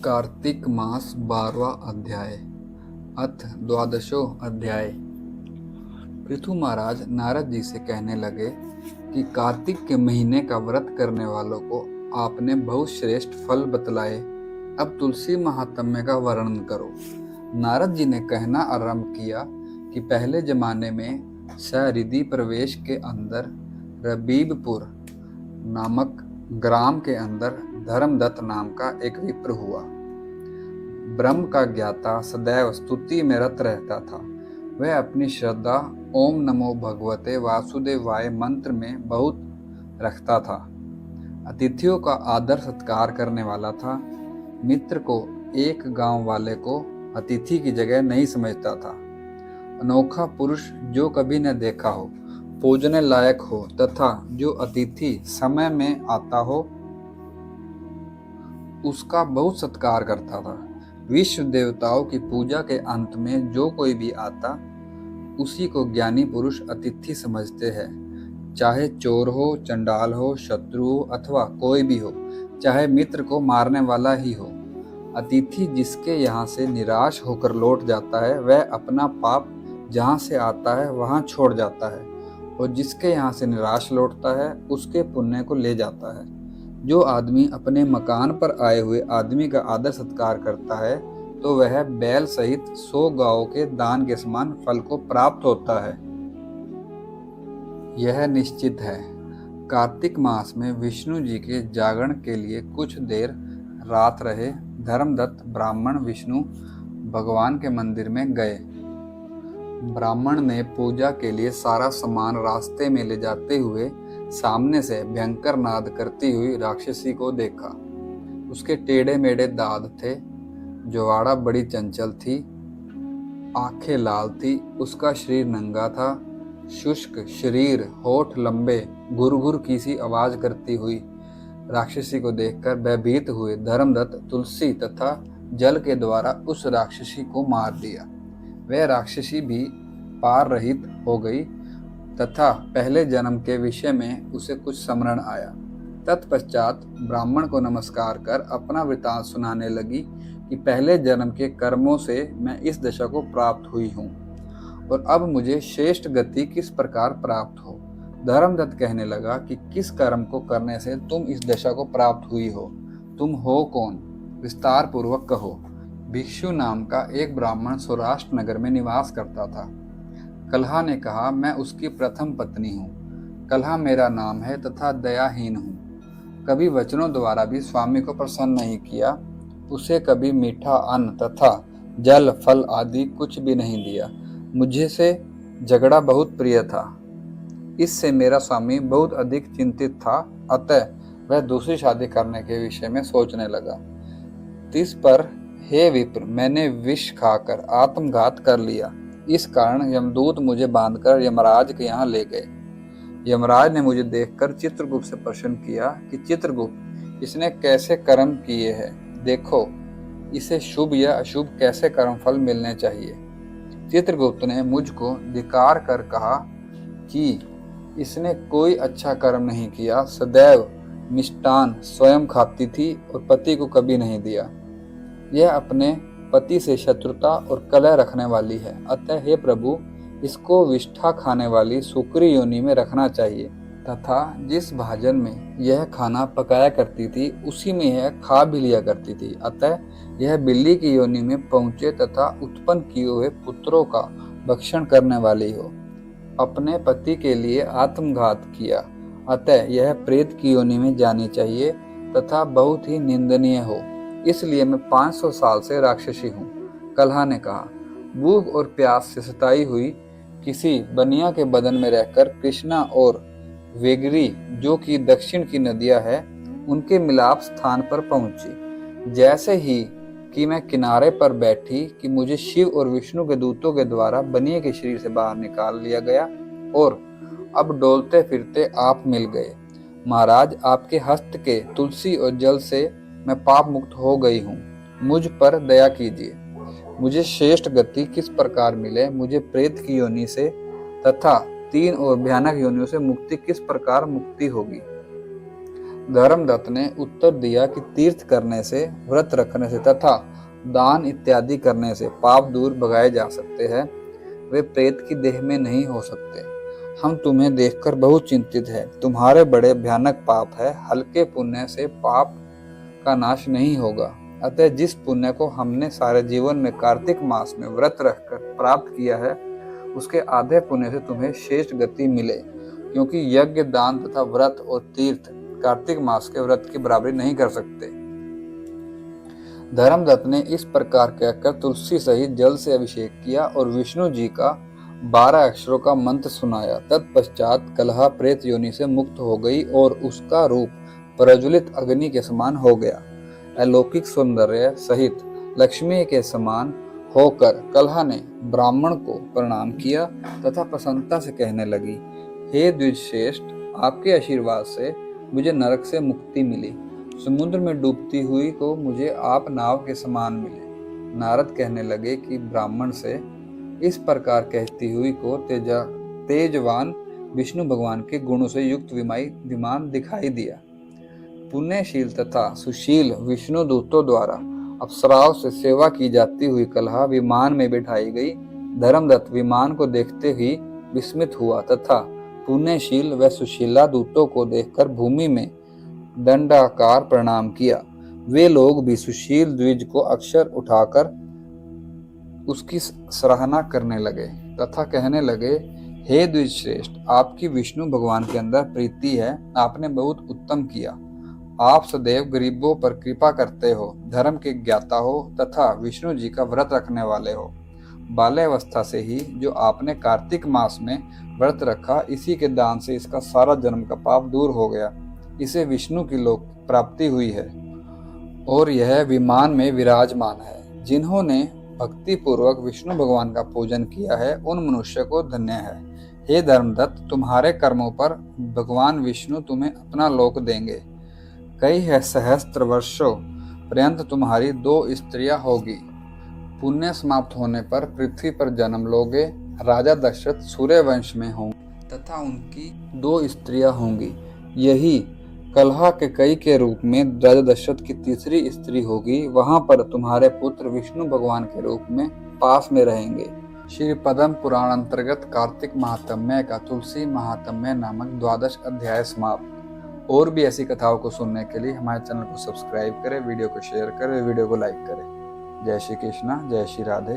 कार्तिक मास 12वां अध्याय। अथ द्वादशो अध्याय। पृथु महाराज नारद जी से कहने लगे कि कार्तिक के महीने का व्रत करने वालों को आपने बहुत श्रेष्ठ फल बतलाए। अब तुलसी महात्म्य का वर्णन करो। नारद जी ने कहना आरंभ किया कि पहले जमाने में सहरिदी प्रवेश के अंदर रबीबपुर नामक ग्राम के अंदर धर्मदत्त नाम का एक विप्र हुआ। ब्रह्म का ज्ञाता सदैव स्तुति में रत रहता था। वह अपनी श्रद्धा ओम नमो भगवते वासुदेवाय मंत्र में बहुत रखता था। अतिथियों का आदर सत्कार करने वाला था। मित्र को एक गांव वाले को अतिथि की जगह नहीं समझता था। अनोखा पुरुष जो कभी न देखा हो, पूजने लायक हो तथा जो अतिथि समय में आता हो उसका बहुत सत्कार करता था। विश्व देवताओं की पूजा के अंत में जो कोई भी आता उसी को ज्ञानी पुरुष अतिथि समझते हैं। चाहे चोर हो, चंडाल हो, शत्रु हो अथवा कोई भी हो, चाहे मित्र को मारने वाला ही हो। अतिथि जिसके यहाँ से निराश होकर लौट जाता है वह अपना पाप जहाँ से आता है वहाँ छोड़ जाता है, और जिसके यहाँ से निराश लौटता है उसके पुण्य को ले जाता है। जो आदमी अपने मकान पर आए हुए आदमी का आदर सत्कार करता है तो वह बैल सहित 100 गायों के दान के समान फल को प्राप्त होता है। यह निश्चित है। कार्तिक मास में विष्णु जी के जागरण के लिए कुछ देर रात रहे। धर्मदत्त ब्राह्मण विष्णु भगवान के मंदिर में गए। ब्राह्मण ने पूजा के लिए सारा सामान रास्ते में ले जाते हुए सामने से भयंकर नाद करती हुई राक्षसी को देखा। उसके टेढ़े मेढ़े दांत थे, ज्वाड़ा बड़ी चंचल थी, आंखें लाल थी, उसका शरीर नंगा था, शुष्क शरीर, होठ लंबे, घुर-घुर की सी आवाज करती हुई। राक्षसी को देखकर भयभीत हुए धर्मदत्त तुलसी तथा जल के द्वारा उस राक्षसी को मार दिया। वह राक्षसी भी पार रहित हो गई तथा पहले जन्म के विषय में उसे कुछ स्मरण आया। तत्पश्चात ब्राह्मण को नमस्कार कर अपना वृतांत सुनाने लगी कि पहले जन्म के कर्मों से मैं इस दशा को प्राप्त हुई हूँ और अब मुझे श्रेष्ठ गति किस प्रकार प्राप्त हो। धर्मदत्त कहने लगा कि किस कर्म को करने से तुम इस दशा को प्राप्त हुई हो, तुम हो कौन, विस्तार पूर्वक कहो। भिक्षु नाम का एक ब्राह्मण सौराष्ट्र नगर में निवास करता था। कलहा ने कहा, मैं उसकी प्रथम पत्नी हूँ। कलहा मेरा नाम है तथा दयाहीन हूँ। कभी वचनों द्वारा भी स्वामी को प्रसन्न नहीं किया। उसे कभी मीठा अन्न तथा जल फल आदि कुछ भी नहीं दिया। मुझे से झगड़ा बहुत प्रिय था। इससे मेरा स्वामी बहुत अधिक चिंतित था, अतः वह दूसरी शादी करने के विषय में सोचने लगा। इस पर हे विप्र, मैंने विष खाकर आत्मघात कर लिया। इस कारण यमदूत मुझे बांधकर यमराज के यहाँ ले गए। यमराज ने मुझे देखकर चित्रगुप्त से प्रश्न किया कि चित्रगुप्त, इसने कैसे कर्म किए हैं, देखो इसे शुभ या अशुभ कैसे कर्म फल मिलने चाहिए। चित्रगुप्त ने मुझको धिक्कार कर कहा कि इसने कोई अच्छा कर्म नहीं किया। सदैव मिष्टान स्वयं खाती थी और पति को कभी नहीं दिया। यह अपने पति से शत्रुता और कलह रखने वाली है। अतः हे प्रभु, इसको विष्ठा खाने वाली सुकरी योनि में रखना चाहिए तथा जिस भाजन में यह खाना पकाया करती थी उसी में यह खा भी लिया करती थी। अतः यह बिल्ली की योनि में पहुंचे तथा उत्पन्न किए हुए पुत्रों का भक्षण करने वाली हो। अपने पति के लिए आत्मघात किया, अतः यह प्रेत की योनि में जानी चाहिए तथा बहुत ही निंदनीय हो। इसलिए मैं 500 साल से राक्षसी हूँ। कलहा ने कहा, भूख और प्यास से सताई हुई किसी बनिया के बदन में रहकर कृष्णा और वेगरी, जो कि दक्षिण की नदियां है, उनके मिलाप स्थान पर पहुंची। जैसे ही कि मैं किनारे पर बैठी कि मुझे शिव और विष्णु के दूतों के द्वारा बनिए के शरीर से बाहर निकाल लिया गया और अब डोलते फिरते आप मिल गए। महाराज, आपके हस्त के तुलसी और जल से मैं पाप मुक्त हो गई हूँ। मुझ पर दया कीजिए। मुझे श्रेष्ठ गति किस प्रकार मिले, मुझे प्रेत की योनि से तथा 3 और भयानक योनियों से मुक्ति किस प्रकार मुक्ति होगी। धर्मदत्त ने उत्तर दिया कि तीर्थ करने से, व्रत रखने से तथा दान इत्यादि करने से पाप दूर भगाए जा सकते हैं। वे प्रेत की देह में नहीं हो सकते। हम तुम्हें देखकर बहुत चिंतित हैं। तुम्हारे बड़े भयानक पाप है। हल्के पुण्य से पाप का नाश नहीं होगा। अतः जिस पुण्य को हमने सारे जीवन में कार्तिक मास में व्रत रखकर प्राप्त किया है, उसके आधे पुण्य से तुम्हें श्रेष्ठ गति मिले, क्योंकि यज्ञ, दान तथा व्रत और तीर्थ कार्तिक मास के व्रत की बराबरी नहीं कर सकते। धर्मदत्त ने इस प्रकार कहकर तुलसी सहित जल से अभिषेक किया और विष्णु जी का 12 अक्षरों का मंत्र सुनाया। तत्पश्चात कलहा प्रेत योनि से मुक्त हो गई और उसका रूप प्रज्वलित अग्नि के समान हो गया। अलौकिक सौंदर्य सहित लक्ष्मी के समान होकर कलहा ने ब्राह्मण को प्रणाम किया तथा प्रसन्नता से कहने लगी, हे द्विजश्रेष्ठ, आपके आशीर्वाद से मुझे नरक से मुक्ति मिली। समुद्र में डूबती हुई को मुझे आप नाव के समान मिले। नारद कहने लगे कि ब्राह्मण से इस प्रकार कहती हुई को तेजवान विष्णु भगवान के गुणों से युक्त विमान दिखाई दिया। पुण्यशील तथा सुशील विष्णु दूतों द्वारा अप्सराओं से सेवा की जाती हुई कलहा विमान में बिठाई गई। धर्मदत्त विमान को देखते ही विस्मित हुआ तथा पुण्यशील व सुशीला दूतों को देखकर भूमि में दंडाकार प्रणाम किया। वे लोग भी सुशील द्विज को अक्षर उठाकर उसकी सराहना करने लगे तथा कहने लगे, हे द्विज श्रेष्ठ, आपकी विष्णु भगवान के अंदर प्रीति है। आपने बहुत उत्तम किया। आप सदैव गरीबों पर कृपा करते हो, धर्म के ज्ञाता हो तथा विष्णु जी का व्रत रखने वाले हो। बाल्यावस्था से ही जो आपने कार्तिक मास में व्रत रखा, इसी के दान से इसका सारा जन्म का पाप दूर हो गया। इसे विष्णु की लोक प्राप्ति हुई है और यह विमान में विराजमान है। जिन्होंने भक्ति पूर्वक विष्णु भगवान का पूजन किया है, उन मनुष्य को धन्य है। हे धर्मदत्त, तुम्हारे कर्मों पर भगवान विष्णु तुम्हें अपना लोक देंगे। कई सहस्त्र वर्षों पर्यंत तुम्हारी 2 स्त्रियां होगी। पुण्य समाप्त होने पर पृथ्वी पर जन्म लोगे। राजा दशरथ सूर्य वंश में होंगे तथा उनकी 2 स्त्रियां होंगी। यही कलहा के कई के रूप में राजा दशरथ की तीसरी स्त्री होगी। वहां पर तुम्हारे पुत्र विष्णु भगवान के रूप में पास में रहेंगे। श्री पद्म पुराण अंतर्गत कार्तिक महात्म्य का तुलसी महात्म्य नामक 12 अध्याय समाप्त। और भी ऐसी कथाओं को सुनने के लिए हमारे चैनल को सब्सक्राइब करें, वीडियो को शेयर करें, वीडियो को लाइक करें। जय श्री कृष्णा, जय श्री राधे।